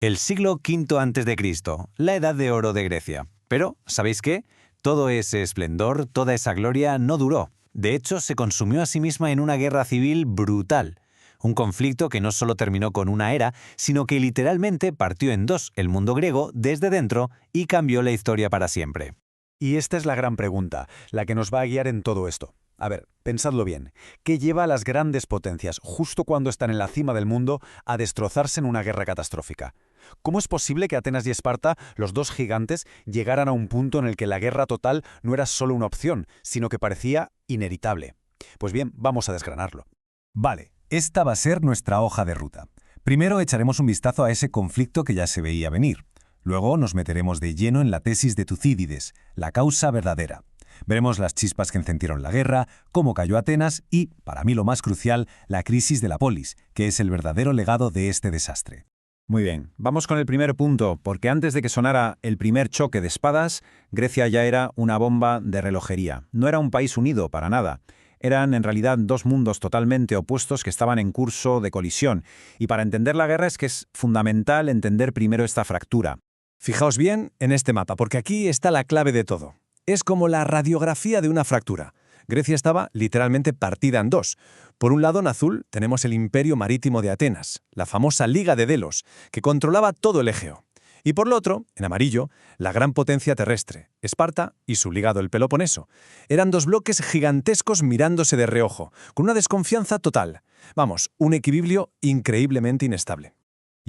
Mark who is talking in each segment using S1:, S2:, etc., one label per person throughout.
S1: El siglo V a.C., la Edad de Oro de Grecia. Pero, ¿sabéis qué? Todo ese esplendor, toda esa gloria no duró. De hecho, se consumió a sí misma en una guerra civil brutal. Un conflicto que no solo terminó con una era, sino que literalmente partió en dos el mundo griego desde dentro y cambió la historia para siempre.
S2: Y esta es la gran pregunta, la que nos va a guiar en todo esto. A ver, pensadlo bien. ¿Qué lleva a las grandes potencias, justo cuando están en la cima del mundo, a destrozarse en una guerra catastrófica? ¿Cómo es posible que Atenas y Esparta, los dos gigantes, llegaran a un punto en el que la guerra total no era solo una opción, sino que parecía inevitable? Pues bien, vamos a desgranarlo.
S3: Vale, esta va a ser nuestra hoja de ruta. Primero echaremos un vistazo a ese conflicto que ya se veía venir. Luego nos meteremos de lleno en la tesis de Tucídides, la causa verdadera. Veremos las chispas que encendieron la guerra, cómo cayó Atenas y, para mí lo más crucial, la crisis de la polis, que es el verdadero legado de este desastre.
S4: Muy bien, vamos con el primer punto, porque antes de que sonara el primer choque de espadas, Grecia ya era una bomba de relojería. No era un país unido, para nada. Eran en realidad dos mundos totalmente opuestos que estaban en curso de colisión. Y para entender la guerra es que es fundamental entender primero esta fractura.
S5: Fijaos bien en este mapa, porque aquí está la clave de todo. Es como la radiografía de una fractura. Grecia estaba literalmente partida en dos. Por un lado, en azul, tenemos el imperio marítimo de Atenas, la famosa Liga de Delos, que controlaba todo el Egeo. Y por el otro, en amarillo, la gran potencia terrestre, Esparta y su ligado el Peloponeso. Eran dos bloques gigantescos mirándose de reojo, con una desconfianza total. Vamos, un equilibrio increíblemente inestable.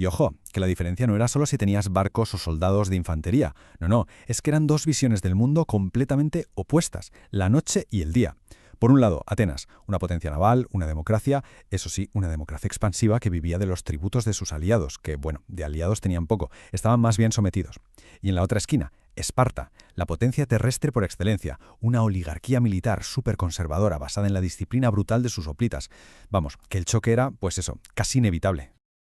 S3: Y ojo, que la diferencia no era solo si tenías barcos o soldados de infantería. No, es que eran dos visiones del mundo completamente opuestas, la noche y el día. Por un lado, Atenas, una potencia naval, una democracia, eso sí, una democracia expansiva que vivía de los tributos de sus aliados, que, bueno, de aliados tenían poco, estaban más bien sometidos. Y en la otra esquina, Esparta, la potencia terrestre por excelencia, una oligarquía militar súper conservadora basada en la disciplina brutal de sus hoplitas. Vamos, que el choque era, pues eso, casi inevitable.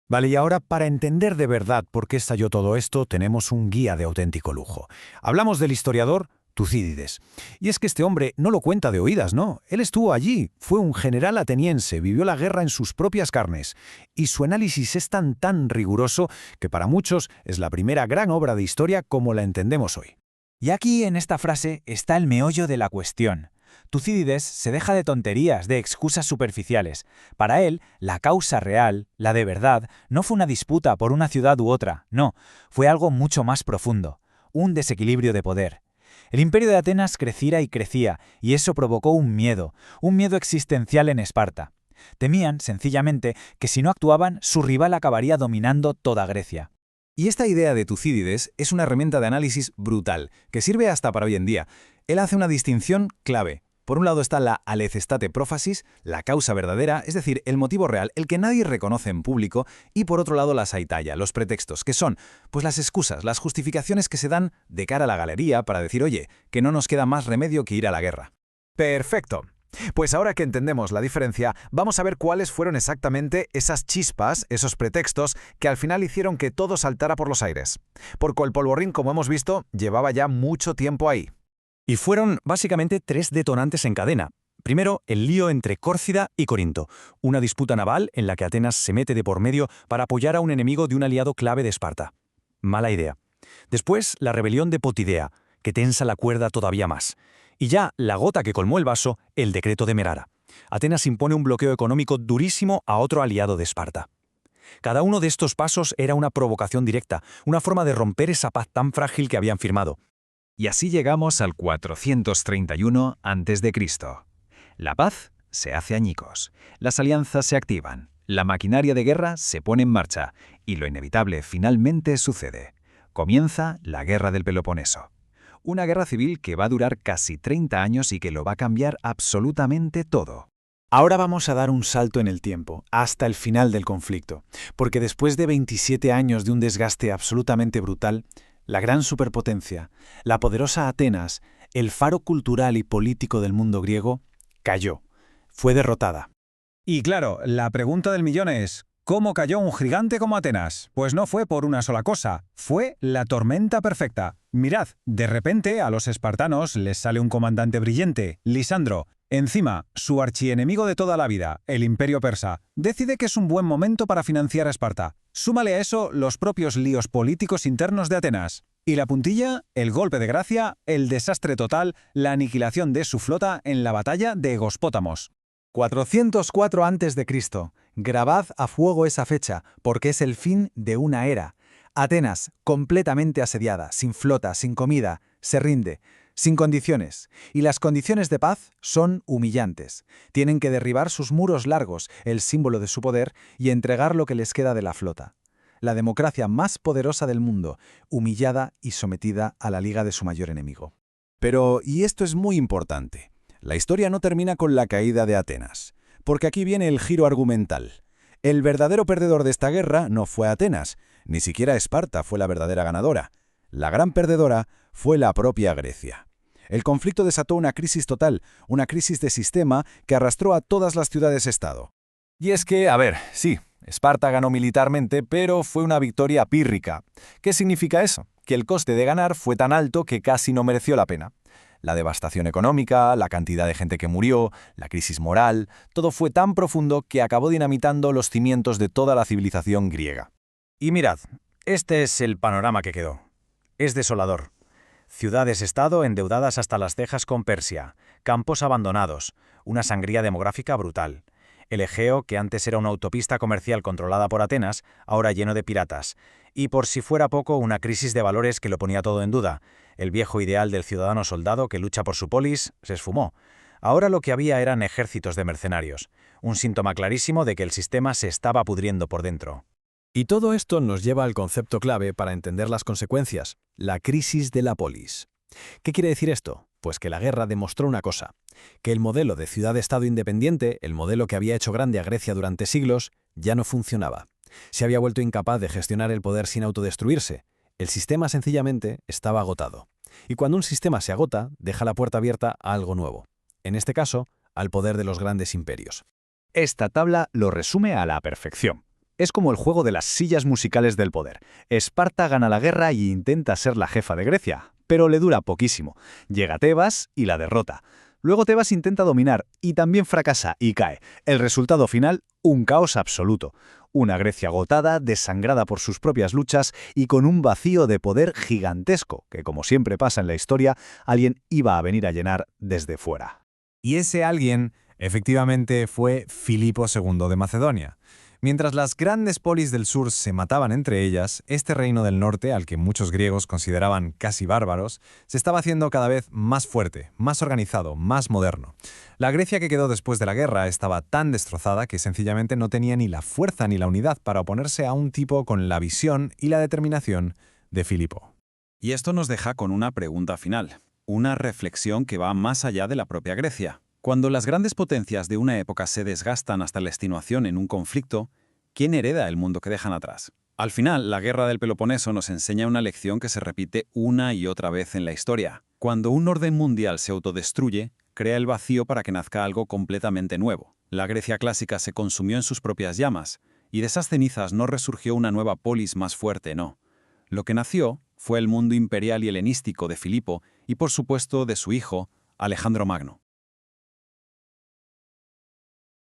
S2: Vale, y ahora, para entender de verdad por qué estalló todo esto, tenemos un guía de auténtico lujo. Hablamos del historiador Tucídides. Y es que este hombre no lo cuenta de oídas, ¿no? Él estuvo allí, fue un general ateniense, vivió la guerra en sus propias carnes. Y su análisis es tan riguroso que para muchos es la primera gran obra de historia como la entendemos hoy.
S6: Y aquí, en esta frase, está el meollo de la cuestión. Tucídides se deja de tonterías, de excusas superficiales. Para él, la causa real, la de verdad, no fue una disputa por una ciudad u otra, no, fue algo mucho más profundo, un desequilibrio de poder. El imperio de Atenas crecía y crecía, y eso provocó un miedo existencial en Esparta. Temían, sencillamente, que si no actuaban, su rival acabaría dominando toda Grecia.
S5: Y esta idea de Tucídides es una herramienta de análisis brutal, que sirve hasta para hoy en día. Él hace una distinción clave. Por un lado está la alethestate prophasis, la causa verdadera, es decir, el motivo real, el que nadie reconoce en público, y por otro lado la saitalla, los pretextos, que son pues las excusas, las justificaciones que se dan de cara a la galería para decir, oye, que no nos queda más remedio que ir a la guerra.
S2: Perfecto. Pues ahora que entendemos la diferencia, vamos a ver cuáles fueron exactamente esas chispas, esos pretextos, que al final hicieron que todo saltara por los aires. Porque el polvorrín, como hemos visto, llevaba ya mucho tiempo ahí.
S5: Y fueron básicamente tres detonantes en cadena. Primero, el lío entre Córcida y Corinto, una disputa naval en la que Atenas se mete de por medio para apoyar a un enemigo de un aliado clave de Esparta. Mala idea. Después, la rebelión de Potidea, que tensa la cuerda todavía más. Y ya, la gota que colmó el vaso, el decreto de Merara. Atenas impone un bloqueo económico durísimo a otro aliado de Esparta. Cada uno de estos pasos era una provocación directa, una forma de romper esa paz tan frágil que habían firmado.
S7: Y así llegamos al 431 a.C. La paz se hace añicos, las alianzas se activan, la maquinaria de guerra se pone en marcha y lo inevitable finalmente sucede. Comienza la Guerra del Peloponeso. Una guerra civil que va a durar casi 30 años y que lo va a cambiar absolutamente todo.
S2: Ahora vamos a dar un salto en el tiempo, hasta el final del conflicto, porque después de 27 años de un desgaste absolutamente brutal, la gran superpotencia, la poderosa Atenas, el faro cultural y político del mundo griego, cayó. Fue derrotada.
S4: Y claro, la pregunta del millón es, ¿cómo cayó un gigante como Atenas? Pues no fue por una sola cosa, fue la tormenta perfecta. Mirad, de repente a los espartanos les sale un comandante brillante, Lisandro. Encima, su archienemigo de toda la vida, el imperio persa, decide que es un buen momento para financiar a Esparta. Súmale a eso los propios líos políticos internos de Atenas. Y la puntilla, el golpe de gracia, el desastre total, la aniquilación de su flota en la batalla de Egospótamos.
S5: 404 a.C. Grabad a fuego esa fecha, porque es el fin de una era. Atenas, completamente asediada, sin flota, sin comida, se rinde, sin condiciones. Y las condiciones de paz son humillantes. Tienen que derribar sus muros largos, el símbolo de su poder, y entregar lo que les queda de la flota. La democracia más poderosa del mundo, humillada y sometida a la liga de su mayor enemigo.
S2: Pero, y esto es muy importante, la historia no termina con la caída de Atenas, porque aquí viene el giro argumental. El verdadero perdedor de esta guerra no fue Atenas, ni siquiera Esparta fue la verdadera ganadora. La gran perdedora fue la propia Grecia. El conflicto desató una crisis total, una crisis de sistema que arrastró a todas las ciudades-estado.
S5: Y es que, a ver, sí, Esparta ganó militarmente, pero fue una victoria pírrica. ¿Qué significa eso? Que el coste de ganar fue tan alto que casi no mereció la pena. La devastación económica, la cantidad de gente que murió, la crisis moral, todo fue tan profundo que acabó dinamitando los cimientos de toda la civilización griega. Y mirad, este es el panorama que quedó. Es desolador. Ciudades-estado endeudadas hasta las cejas con Persia, campos abandonados, una sangría demográfica brutal. El Egeo, que antes era una autopista comercial controlada por Atenas, ahora lleno de piratas. Y por si fuera poco, una crisis de valores que lo ponía todo en duda. El viejo ideal del ciudadano soldado que lucha por su polis se esfumó. Ahora lo que había eran ejércitos de mercenarios. Un síntoma clarísimo de que el sistema se estaba pudriendo por dentro.
S3: Y todo esto nos lleva al concepto clave para entender las consecuencias, la crisis de la polis. ¿Qué quiere decir esto? Pues que la guerra demostró una cosa, que el modelo de ciudad-estado independiente, el modelo que había hecho grande a Grecia durante siglos, ya no funcionaba. Se había vuelto incapaz de gestionar el poder sin autodestruirse. El sistema sencillamente estaba agotado. Y cuando un sistema se agota, deja la puerta abierta a algo nuevo. En este caso, al poder de los grandes imperios.
S7: Esta tabla lo resume a la perfección. Es como el juego de las sillas musicales del poder. Esparta gana la guerra y intenta ser la jefa de Grecia, pero le dura poquísimo. Llega Tebas y la derrota. Luego Tebas intenta dominar y también fracasa y cae. El resultado final, un caos absoluto. Una Grecia agotada, desangrada por sus propias luchas y con un vacío de poder gigantesco que, como siempre pasa en la historia, alguien iba a venir a llenar desde fuera.
S5: Y ese alguien, efectivamente, fue Filipo II de Macedonia. Mientras las grandes polis del sur se mataban entre ellas, este reino del norte, al que muchos griegos consideraban casi bárbaros, se estaba haciendo cada vez más fuerte, más organizado, más moderno. La Grecia que quedó después de la guerra estaba tan destrozada que sencillamente no tenía ni la fuerza ni la unidad para oponerse a un tipo con la visión y la determinación de Filipo.
S4: Y esto nos deja con una pregunta final, una reflexión que va más allá de la propia Grecia. Cuando las grandes potencias de una época se desgastan hasta la extenuación en un conflicto, ¿quién hereda el mundo que dejan atrás? Al final, la guerra del Peloponeso nos enseña una lección que se repite una y otra vez en la historia. Cuando un orden mundial se autodestruye, crea el vacío para que nazca algo completamente nuevo. La Grecia clásica se consumió en sus propias llamas, y de esas cenizas no resurgió una nueva polis más fuerte, no. Lo que nació fue el mundo imperial y helenístico de Filipo y, por supuesto, de su hijo, Alejandro Magno.